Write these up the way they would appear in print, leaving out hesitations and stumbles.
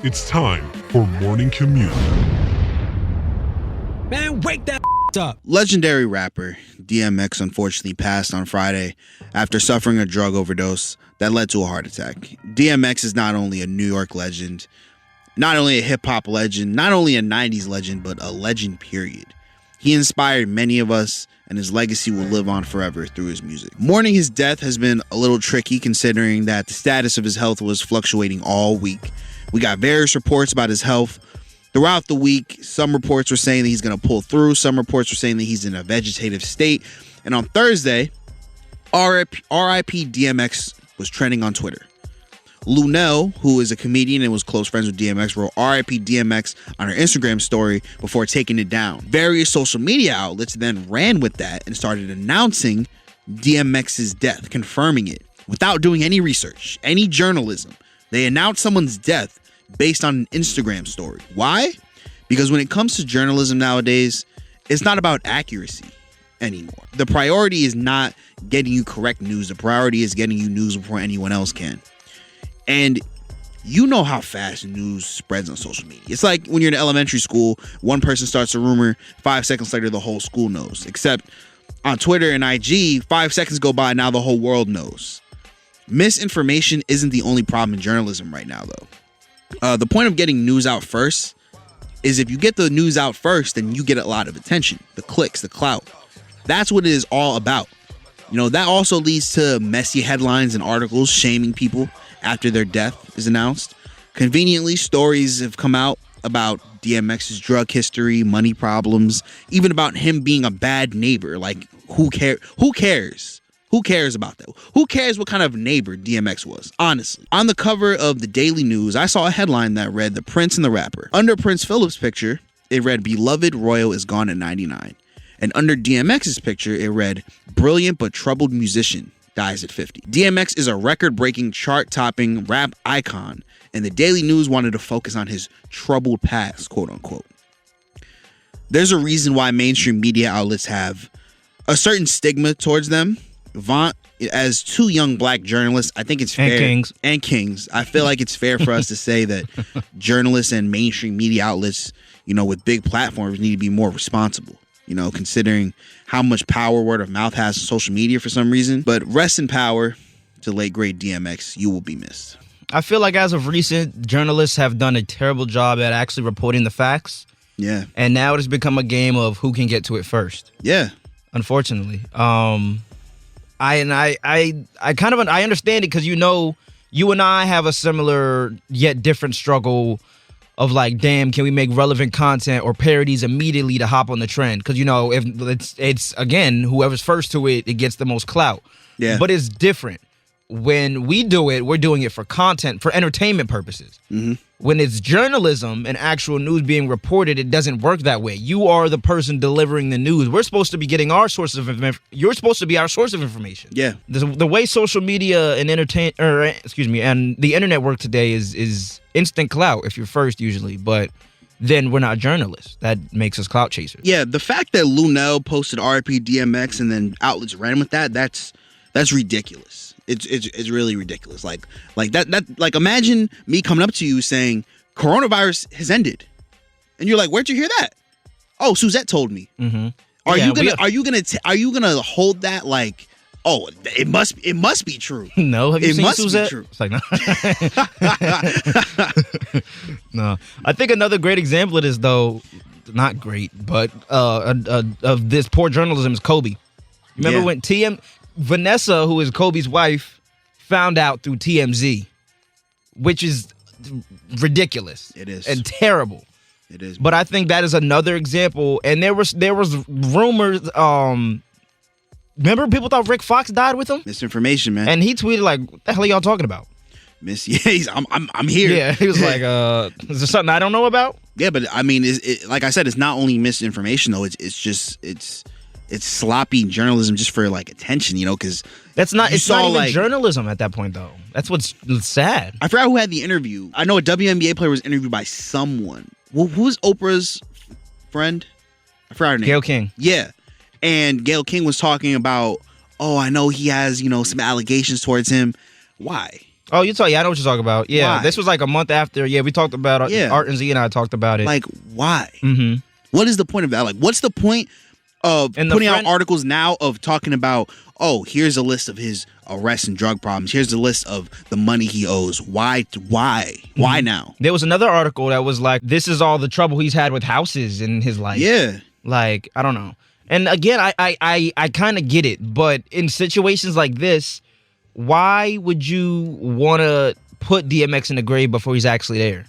It's time for Morning Commute. Man, wake that up. Legendary rapper DMX unfortunately passed on Friday after suffering a drug overdose that led to a heart attack. DMX is not only a New York legend, not only a hip-hop legend, not only a 90s legend, but a legend, period. He inspired many of us, and his legacy will live on forever through his music. Mourning his death has been a little tricky considering that the status of his health was fluctuating all week. We got various reports about his health throughout the week. Some reports were saying that he's going to pull through. Some reports were saying that he's in a vegetative state. And on Thursday, RIP DMX was trending on Twitter. Lunel, who is a comedian and was close friends with DMX, wrote RIP DMX on her Instagram story before taking it down. Various social media outlets then ran with that and started announcing DMX's death, confirming it without doing any research, any journalism. They announced someone's death based on an Instagram story. Why? Because when it comes to journalism nowadays, it's not about accuracy anymore. The priority is not getting you correct news. The priority is getting you news before anyone else can. And you know how fast news spreads on social media. It's like when you're in elementary school, one person starts a rumor, 5 seconds later, the whole school knows. Except on Twitter and IG, 5 seconds go by, now the whole world knows. Misinformation isn't the only problem in journalism right now, though. The point of getting news out first is if you get the news out first, then you get a lot of attention, the clicks, the clout. That's what it is all about. You know, that also leads to messy headlines and articles shaming people after their death is announced. Conveniently, stories have come out about DMX's drug history, money problems, even about him being a bad neighbor. Like, who cares? Who cares? Who cares about that? Who cares what kind of neighbor DMX was? Honestly. On the cover of the Daily News, I saw a headline that read The Prince and the Rapper. Under Prince Philip's picture, it read Beloved Royal is gone at 99. And under DMX's picture, it read Brilliant but troubled musician dies at 50. DMX is a record-breaking, chart-topping rap icon, and the Daily News wanted to focus on his troubled past, quote-unquote. There's a reason why mainstream media outlets have a certain stigma towards them. Vaughn, as two young black journalists, I think it's fair. And kings. I feel like it's fair for us to say that journalists and mainstream media outlets, you know, with big platforms need to be more responsible. You know, considering how much power word of mouth has on social media for some reason. But rest in power to late great DMX. You will be missed. I feel like as of recent, journalists have done a terrible job at actually reporting the facts. Yeah. And now it has become a game of who can get to it first. Yeah. Unfortunately. I understand it because, you know, you and I have a similar yet different struggle of like, damn, can we make relevant content or parodies immediately to hop on the trend? Because, you know, if it's again, whoever's first to it, it gets the most clout. Yeah. But it's different. When we do it, we're doing it for content, for entertainment purposes. Mm-hmm. When it's journalism and actual news being reported, it doesn't work that way. You are the person delivering the news. We're supposed to be getting our source of information. You're supposed to be our source of information. Yeah. The way social media and and the internet work today is instant clout if you're first usually, but then we're not journalists. That makes us clout chasers. Yeah, the fact that Lunel posted RIP DMX and then outlets ran with that's ridiculous. It's really ridiculous. Like that imagine me coming up to you saying coronavirus has ended, and you're like, where'd you hear that? Oh, Suzette told me. Mm-hmm. Are you gonna hold that like, oh, it must be true? No, have you seen Suzette? Be true. It's like, no. No. I think another great example of this, though, not great, but of this poor journalism is Kobe. Remember when Vanessa, who is Kobe's wife, found out through TMZ, which is ridiculous. It is. And terrible. It is. But I think that is another example. And there was rumors. Remember, people thought Rick Fox died with him? Misinformation, man. And he tweeted like, "What the hell are y'all talking about?" I'm here. Yeah, he was like, "Is there something I don't know about?" Yeah, but I mean, like I said, it's not only misinformation though. It's sloppy journalism just for like attention, you know, because it's not even journalism at that point though. That's what's sad. I forgot who had the interview. I know a WNBA player was interviewed by someone. Who's Oprah's friend? I forgot her name. Gayle King. Yeah, and Gayle King was talking about, oh, I know he has, you know, some allegations towards him. Why? Oh, I know what you're talking about. Yeah, Why? this was like a month after. Yeah, we talked about it. Yeah. Art and Z and I talked about it. Like, why? Mm-hmm. What is the point of that? Like, what's the point of putting out articles now of talking about, oh, here's a list of his arrests and drug problems. Here's a list of the money he owes. Why now? There was another article that was like, this is all the trouble he's had with houses in his life. Yeah. Like, I don't know. And again, I kind of get it. But in situations like this, why would you want to put DMX in the grave before he's actually there?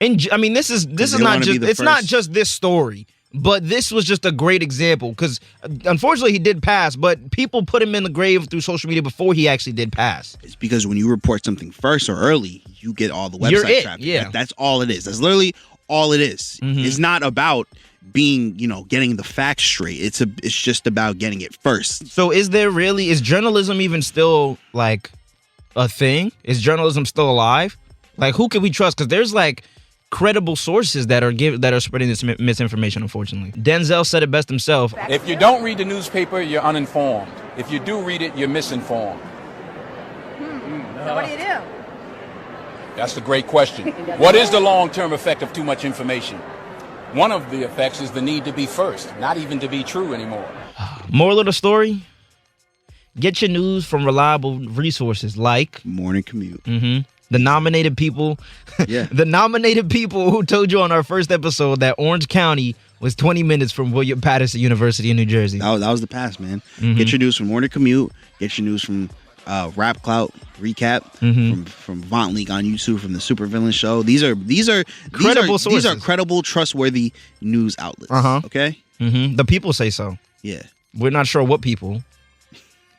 And I mean, this is not just not just this story, but this was just a great example because unfortunately he did pass, but people put him in the grave through social media before he actually did pass. It's because when you report something first or early, you get all the website traffic. Yeah. Like, that's all it is. That's literally all it is. Mm-hmm. It's not about being, getting the facts straight. It's just about getting it first. So is journalism even still like a thing? Is journalism still alive? Like, who can we trust? Because there's like credible sources that are spreading this misinformation, unfortunately. Denzel said it best himself. If you don't read the newspaper, you're uninformed. If you do read it, you're misinformed. So what do you do? That's a great question. What is the long-term effect of too much information? One of the effects is the need to be first, not even to be true anymore. Moral of the story? Get your news from reliable resources like Morning Commute. Mm-hmm. The nominated people. Yeah. The nominated people who told you on our first episode that Orange County was 20 minutes from William Patterson University in New Jersey. That was the past, man. Mm-hmm. Get your news from Morning Commute. Get your news from Rap Clout Recap, from Vaunt League on YouTube, from the Supervillain Show. These are Credible sources. These are credible, trustworthy news outlets. Okay. Mm-hmm. The people say so. Yeah. We're not sure what people,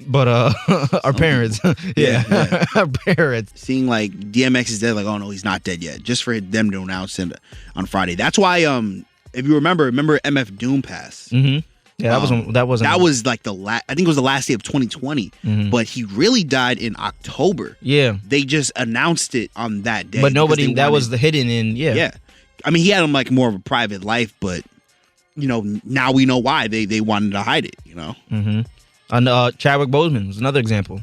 but our parents. Yeah. Our parents. Seeing like DMX is dead, like, oh no, he's not dead yet. Just for them to announce it on Friday. That's why if you remember MF Doom passed. Mm-hmm. Yeah, that was like I think it was the last day of 2020, but he really died in October. Yeah. They just announced it on that day. But was the hidden in, yeah. Yeah. I mean, he had like more of a private life, but now we know why they wanted to hide it, Mm-hmm. And Chadwick Boseman was another example.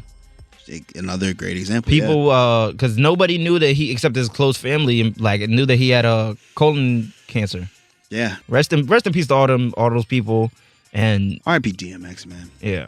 Another great example. People, because nobody knew that except his close family, like knew that he had colon cancer. Yeah. Rest in peace to all those people. And R.I.P. DMX, man. Yeah.